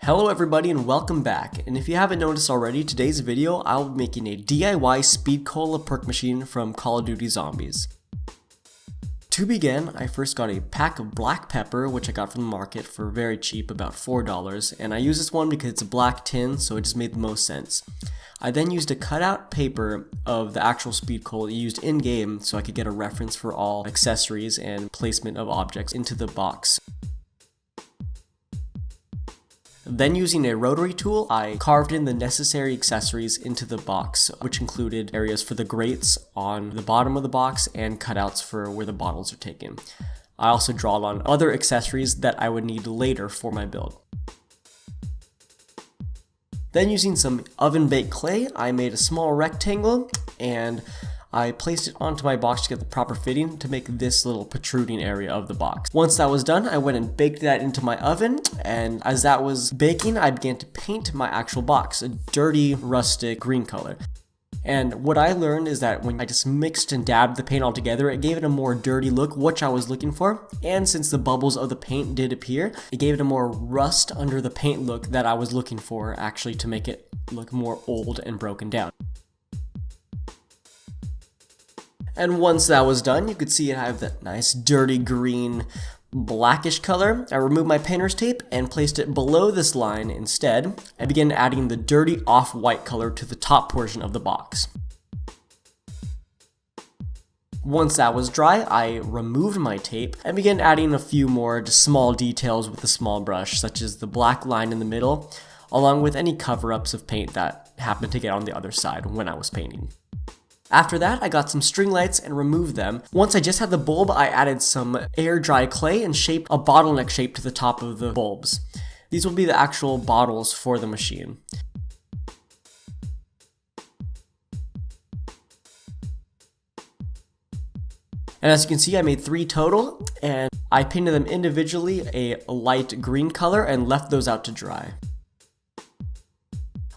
Hello everybody and welcome back, and if you haven't noticed already, today's video I'll be making a DIY speed cola perk machine from Call of Duty Zombies. To begin, I first got a pack of black pepper, which I got from the market for very cheap, about $4, and I use this one because it's a black tin, so it just made the most sense. I then used a cutout paper of the actual speed cola used in-game so I could get a reference for all accessories and placement of objects into the box. Then using a rotary tool, I carved in the necessary accessories into the box, which included areas for the grates on the bottom of the box and cutouts for where the bottles are taken. I also drawed on other accessories that I would need later for my build. Then using some oven-baked clay, I made a small rectangle and I placed it onto my box to get the proper fitting to make this little protruding area of the box. Once that was done, I went and baked that into my oven, and as that was baking, I began to paint my actual box, a dirty, rustic green color. And what I learned is that when I just mixed and dabbed the paint all together, it gave it a more dirty look, which I was looking for. And since the bubbles of the paint did appear, it gave it a more rust under the paint look that I was looking for, actually, to make it look more old and broken down. And once that was done, you could see I have that nice dirty green blackish color. I removed my painter's tape and placed it below this line instead. I began adding the dirty off-white color to the top portion of the box. Once that was dry, I removed my tape and began adding a few more just small details with a small brush, such as the black line in the middle, along with any cover-ups of paint that happened to get on the other side when I was painting. After that, I got some string lights and removed them. Once I just had the bulb, I added some air dry clay and shaped a bottleneck shape to the top of the bulbs. These will be the actual bottles for the machine. And as you can see, I made 3 total, and I painted them individually a light green color and left those out to dry.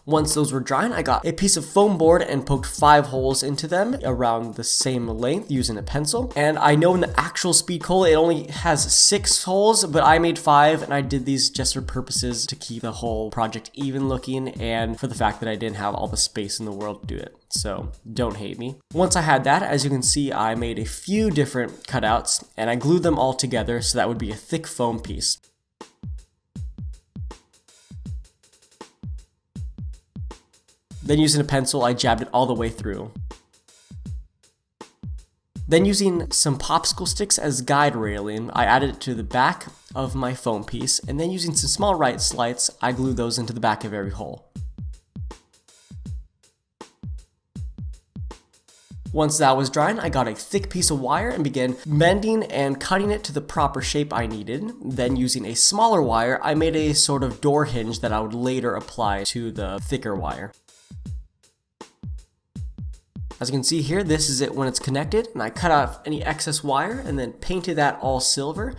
Once those were drying, I got a piece of foam board and poked 5 holes into them around the same length using a pencil. And I know in the actual speed cola it only has 6 holes, but I made 5, and I did these just for purposes to keep the whole project even looking and for the fact that I didn't have all the space in the world to do it. So don't hate me. Once I had that, as you can see, I made a few different cutouts and I glued them all together so that would be a thick foam piece. Then using a pencil, I jabbed it all the way through. Then using some popsicle sticks as guide railing, I added it to the back of my foam piece, and then using some small rice lights, I glued those into the back of every hole. Once that was drying, I got a thick piece of wire and began bending and cutting it to the proper shape I needed. Then using a smaller wire, I made a sort of door hinge that I would later apply to the thicker wire. As you can see here, this is it when it's connected, and I cut off any excess wire and then painted that all silver.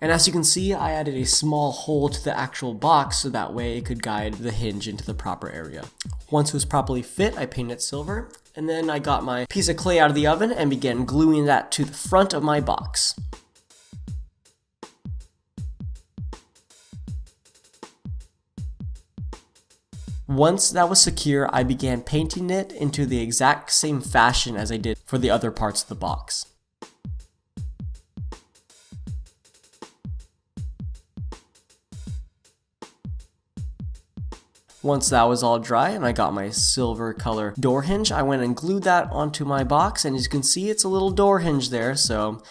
And as you can see, I added a small hole to the actual box so that way it could guide the hinge into the proper area. Once it was properly fit, I painted it silver, and then I got my piece of clay out of the oven and began gluing that to the front of my box. Once that was secure, I began painting it into the exact same fashion as I did for the other parts of the box. Once that was all dry and I got my silver color door hinge, I went and glued that onto my box, and as you can see, it's a little door hinge there, so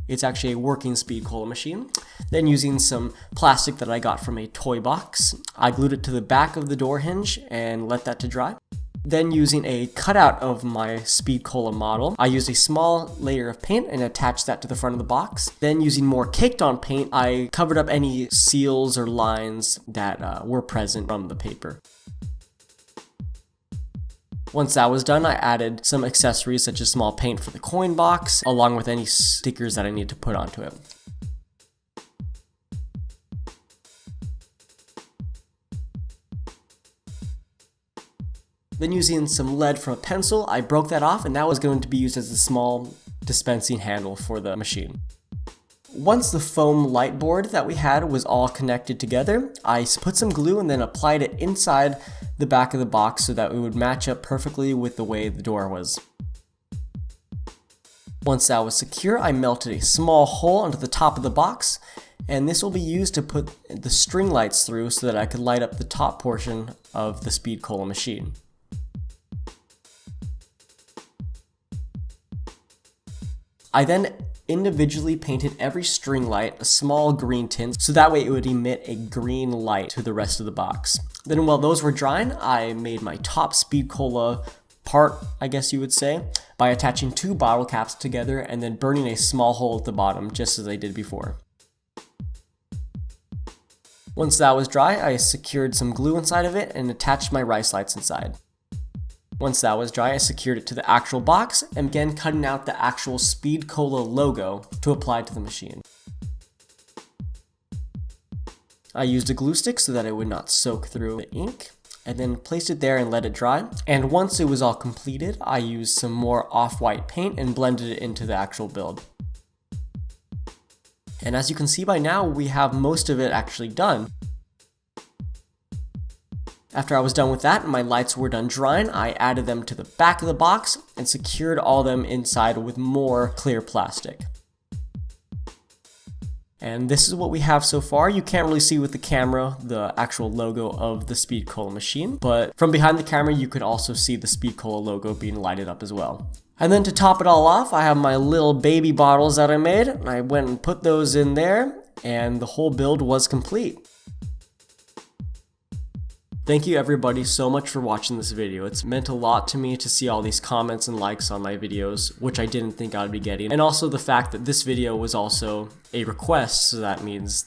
it's actually a working speed cola machine. Then using some plastic that I got from a toy box, I glued it to the back of the door hinge and let that to dry. Then using a cutout of my speed cola model, I used a small layer of paint and attached that to the front of the box. Then using more caked on paint, I covered up any seals or lines that were present from the paper. Once that was done, I added some accessories such as small paint for the coin box, along with any stickers that I need to put onto it. Then using some lead from a pencil, I broke that off, and that was going to be used as a small dispensing handle for the machine. Once the foam light board that we had was all connected together, I put some glue and then applied it inside the back of the box so that it would match up perfectly with the way the door was. Once that was secure, I melted a small hole onto the top of the box, and this will be used to put the string lights through so that I could light up the top portion of the Speed Cola machine. I then individually painted every string light a small green tint so that way it would emit a green light to the rest of the box. Then while those were drying, I made my top Speed Cola part, I guess you would say, by attaching 2 bottle caps together and then burning a small hole at the bottom just as I did before. Once that was dry, I secured some glue inside of it and attached my rice lights inside. Once that was dry, I secured it to the actual box and began cutting out the actual Speed Cola logo to apply to the machine. I used a glue stick so that it would not soak through the ink, and then placed it there and let it dry. And once it was all completed, I used some more off-white paint and blended it into the actual build. And as you can see by now, we have most of it actually done. After I was done with that and my lights were done drying, I added them to the back of the box and secured all of them inside with more clear plastic. And this is what we have so far. You can't really see with the camera the actual logo of the Speed Cola machine, but from behind the camera you could also see the Speed Cola logo being lighted up as well. And then to top it all off, I have my little baby bottles that I made, and I went and put those in there, and the whole build was complete. Thank you everybody so much for watching this video. It's meant a lot to me to see all these comments and likes on my videos, which I didn't think I'd be getting. And also the fact that this video was also a request, so that means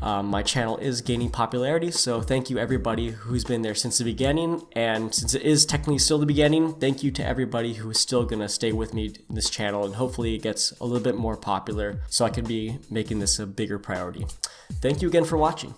my channel is gaining popularity. So thank you everybody who's been there since the beginning. And since it is technically still the beginning, thank you to everybody who is still gonna stay with me in this channel, and hopefully it gets a little bit more popular so I can be making this a bigger priority. Thank you again for watching.